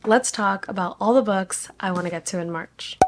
let's talk about all the books I want to get to in March.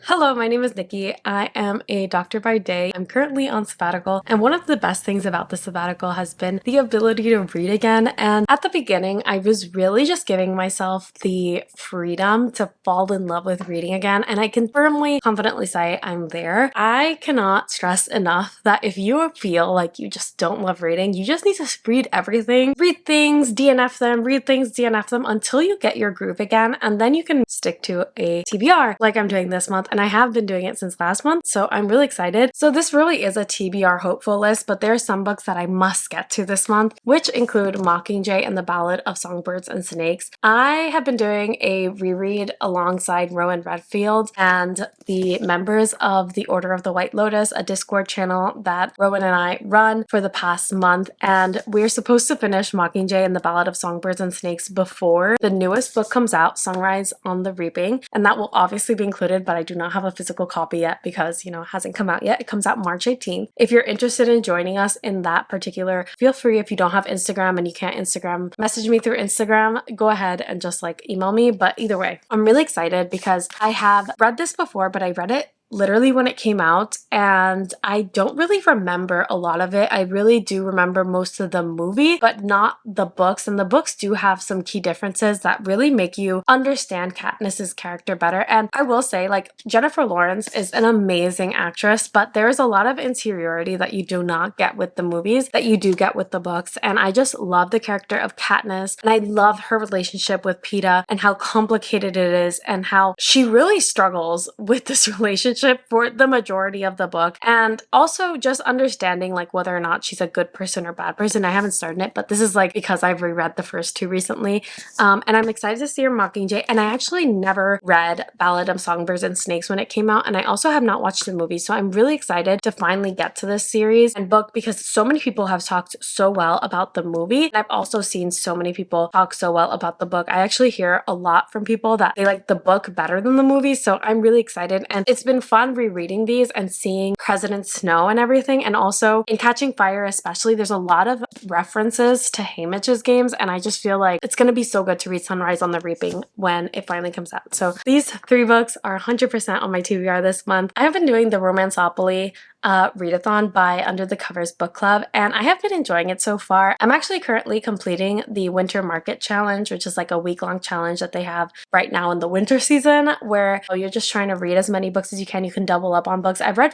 Hello, my name is Nikki. I am a doctor by day. I'm currently on sabbatical, and one of the best things about the sabbatical has been the ability to read again. And at the beginning, I was really just giving myself the freedom to fall in love with reading again, and I can firmly, confidently say I'm there. I cannot stress enough that if you feel like you just don't love reading, you just need to read everything. Read things, DNF them, read things, DNF them until you get your groove again, and then you can stick to a TBR like I'm doing this month. And I have been doing it since last month, so I'm really excited. So this really is a TBR hopeful list, but there are some books that I must get to this month, which include Mockingjay and the Ballad of Songbirds and Snakes. I have been doing a reread alongside Rowan Redfield and the members of the Order of the White Lotus, a Discord channel that Rowan and I run for the past month, and we're supposed to finish Mockingjay and the Ballad of Songbirds and Snakes before the newest book comes out, Sunrise on the Reaping, and that will obviously be included, but I do not have a physical copy yet because, it hasn't come out yet. It comes out March 18th. If you're interested in joining us in that particular, feel free. If you don't have Instagram and you can't Instagram, message me through Instagram, go ahead and just email me. But either way, I'm really excited because I have read this before, but I read it literally when it came out, and I don't really remember a lot of it. I really do remember most of the movie, but not the books, and the books do have some key differences that really make you understand Katniss's character better. And I will say, Jennifer Lawrence is an amazing actress, but there's a lot of interiority that you do not get with the movies that you do get with the books, and I just love the character of Katniss, and I love her relationship with Peeta and how complicated it is and how she really struggles with this relationship for the majority of the book, and also just understanding whether or not she's a good person or bad person. I haven't started it, but this is because I've reread the first two recently, and I'm excited to see her Mockingjay. And I actually never read Ballad of Songbirds and Snakes when it came out, and I also have not watched the movie, so I'm really excited to finally get to this series and book because so many people have talked so well about the movie, and I've also seen so many people talk so well about the book. I actually hear a lot from people that they like the book better than the movie, so I'm really excited, and it's been fun rereading these and seeing President Snow and everything. And also in Catching Fire especially, there's a lot of references to Haymitch's games, and I just feel like it's going to be so good to read Sunrise on the Reaping when it finally comes out. So these three books are 100% on my TBR this month. I have been doing the Romanceopoly readathon by Under the Covers Book Club, and I have been enjoying it so far. I'm actually currently completing the Winter Market Challenge, which is a week-long challenge that they have right now in the winter season, where you're just trying to read as many books as you can. You can double up on books. I've read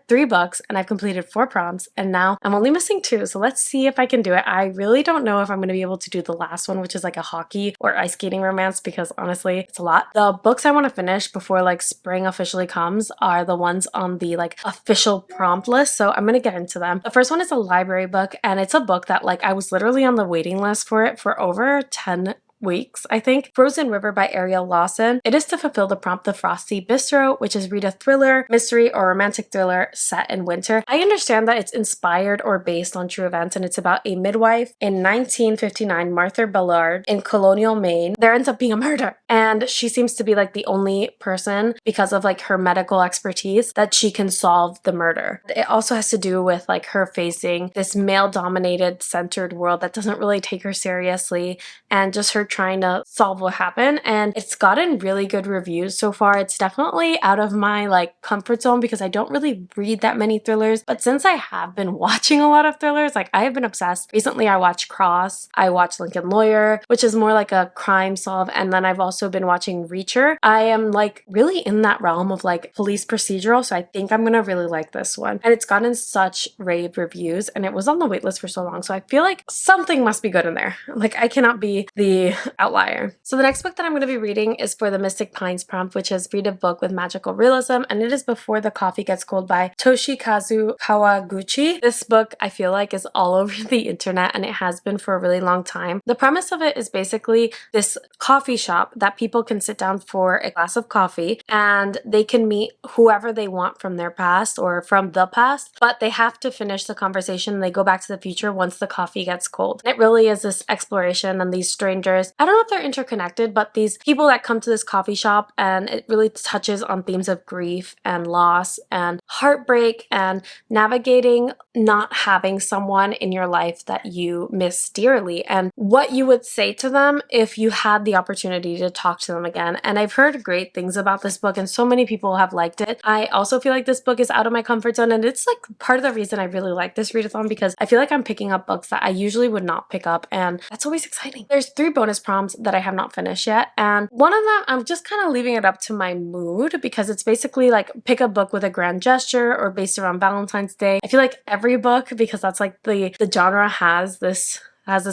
three books, and I've completed 4 prompts, and now I'm only missing 2, so let's see if I can do it. I really don't know if I'm going to be able to do the last one, which is a hockey or ice skating romance, because honestly, it's a lot. The books I want to finish before spring officially comes are the ones on the official prompt list, so I'm gonna get into them. The first one is a library book, and it's a book that I was literally on the waiting list for it for over 10 weeks, I think. Frozen River by Ariel Lawson. It is to fulfill the prompt The Frosty Bistro, which is read a thriller, mystery, or romantic thriller set in winter. I understand that it's inspired or based on true events, and it's about a midwife in 1959, Martha Ballard, in colonial Maine. There ends up being a murder, and she seems to be the only person, because of her medical expertise, that she can solve the murder. It also has to do with her facing this male-dominated centered world that doesn't really take her seriously, and just her trying to solve what happened. And it's gotten really good reviews so far. It's definitely out of my comfort zone because I don't really read that many thrillers, but since I have been watching a lot of thrillers, I have been obsessed. Recently I watched Cross, I watched Lincoln Lawyer, which is more a crime solve, and then I've also been watching Reacher. I am really in that realm of police procedural, so I think I'm gonna really like this one. And it's gotten such rave reviews, and it was on the waitlist for so long, so I feel something must be good in there. I cannot be the outlier. So the next book that I'm going to be reading is for the Mystic Pines prompt, which is read a book with magical realism, and it is Before the Coffee Gets Cold by Toshikazu Kawaguchi. This book I feel is all over the internet, and it has been for a really long time. The premise of it is basically this coffee shop that people can sit down for a glass of coffee, and they can meet whoever they want from their past or from the past, but they have to finish the conversation and they go back to the future once the coffee gets cold. It really is this exploration and these strangers there's, I don't know if they're interconnected, but these people that come to this coffee shop, and it really touches on themes of grief and loss and heartbreak and navigating not having someone in your life that you miss dearly, and what you would say to them if you had the opportunity to talk to them again. And I've heard great things about this book, and so many people have liked it. I also feel like this book is out of my comfort zone, and it's like part of the reason I really like this readathon, because I feel like I'm picking up books that I usually would not pick up, and that's always exciting. There's 3 bonus prompts that I have not finished yet, and one of them I'm just kind of leaving it up to my mood, because it's basically like pick a book with a grand gesture or based around Valentine's Day. I feel like every book, because that's like the genre has this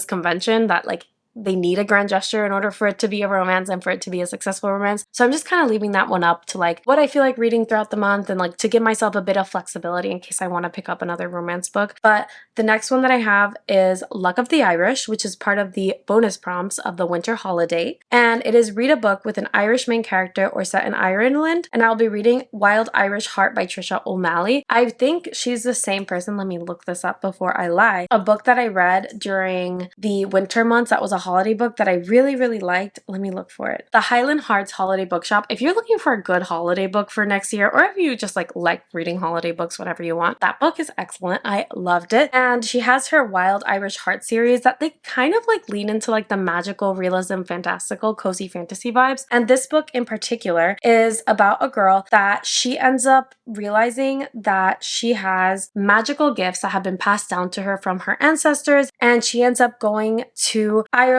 convention that like they need a grand gesture in order for it to be a romance and for it to be a successful romance. So I'm just kind of leaving that one up to like what I feel like reading throughout the month, and like to give myself a bit of flexibility in case I want to pick up another romance book. But the next one that I have is Luck of the Irish, which is part of the bonus prompts of the winter holiday. And it is read a book with an Irish main character or set in Ireland. And I'll be reading Wild Irish Heart by Trisha O'Malley. I think she's the same person. Let me look this up before I lie. A book that I read during the winter months that was a holiday book that I really, really liked. Let me look for it. The Highland Hearts Holiday Bookshop. If you're looking for a good holiday book for next year, or if you just like reading holiday books, whatever you want, that book is excellent. I loved it. And she has her Wild Irish Heart series that they kind of like lean into like the magical realism, fantastical, cozy fantasy vibes. And this book in particular is about a girl that she ends up realizing that she has magical gifts that have been passed down to her from her ancestors, and she ends up going to Ireland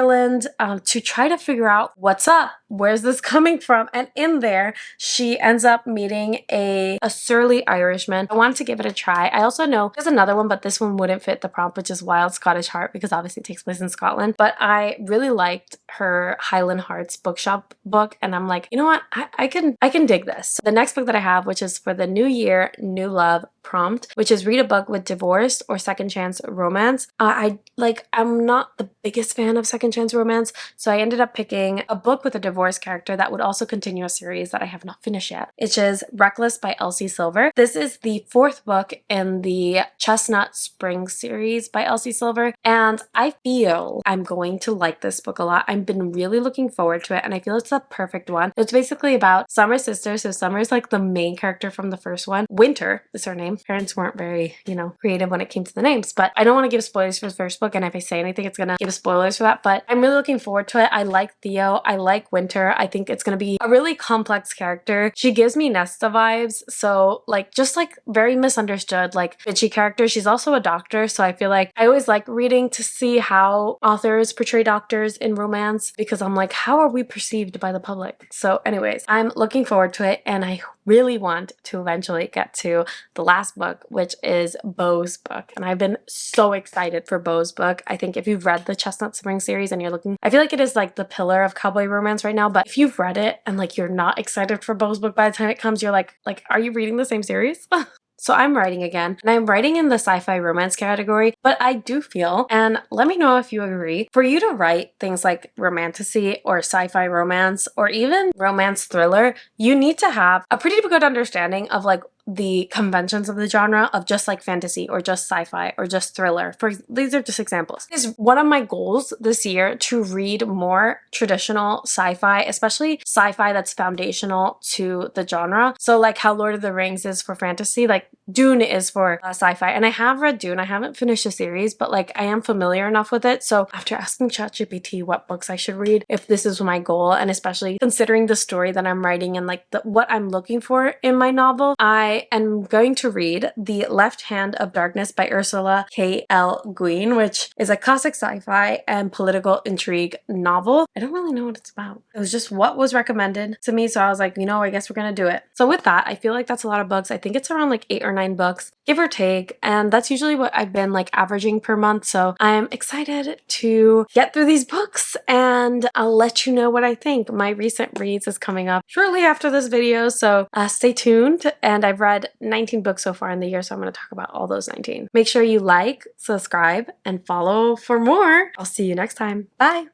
to try to figure out what's up. Where's this coming from? And in there, she ends up meeting a surly Irishman. I wanted to give it a try. I also know there's another one, but this one wouldn't fit the prompt, which is Wild Scottish Heart, because obviously it takes place in Scotland. But I really liked her Highland Hearts bookshop book, and I'm like, you know what? I can dig this. So the next book that I have, which is for the New Year, New Love prompt, which is read a book with divorce or second chance romance. I'm not the biggest fan of second chance romance, so I ended up picking a book with a divorce character that would also continue a series that I have not finished yet, which is Reckless by Elsie Silver. This is the 4th book in the Chestnut Spring series by Elsie Silver, and I feel I'm going to like this book a lot. I've been really looking forward to it, and I feel it's the perfect one. It's basically about Summer's sister, so Summer's like the main character from the first one. Winter is her name. Parents weren't very, creative when it came to the names, but I don't want to give spoilers for the first book, and if I say anything, it's gonna give spoilers for that, but I'm really looking forward to it. I like Theo. I like Winter. I think it's gonna be a really complex character. She gives me Nesta vibes, so just very misunderstood, bitchy character. She's also a doctor, so I feel like I always like reading to see how authors portray doctors in romance, because I'm like, how are we perceived by the public? So anyways, I'm looking forward to it, and I really want to eventually get to the last book, which is Beau's book. And I've been so excited for Beau's book. I think if you've read the Chestnut Spring series and you're looking, I feel like it is the pillar of cowboy romance right now, but if you've read it and you're not excited for Beau's book by the time it comes, you're like, are you reading the same series? So I'm writing again, and I'm writing in the sci-fi romance category, but I do feel, and let me know if you agree, for you to write things like romantasy or sci-fi romance or even romance thriller, you need to have a pretty good understanding of the conventions of the genre of just fantasy or just sci-fi or just thriller. These are just examples. It's one of my goals this year to read more traditional sci-fi, especially sci-fi that's foundational to the genre. So how Lord of the Rings is for fantasy, Dune is for sci-fi. And I have read Dune. I haven't finished the series, but I am familiar enough with it. So after asking ChatGPT what books I should read, if this is my goal, and especially considering the story that I'm writing and what I'm looking for in my novel, I am going to read The Left Hand of Darkness by Ursula K. L. Guin, which is a classic sci-fi and political intrigue novel. I don't really know what it's about. It was just what was recommended to me, so I was like, I guess we're gonna do it. So with that, I feel like that's a lot of books. I think it's around 8 or 9 books, give or take, and that's usually what I've been averaging per month. So I'm excited to get through these books, and I'll let you know what I think. My recent reads is coming up shortly after this video, so stay tuned. And I've read 19 books so far in the year, so I'm going to talk about all those 19. Make sure you like, subscribe, and follow for more. I'll see you next time. Bye!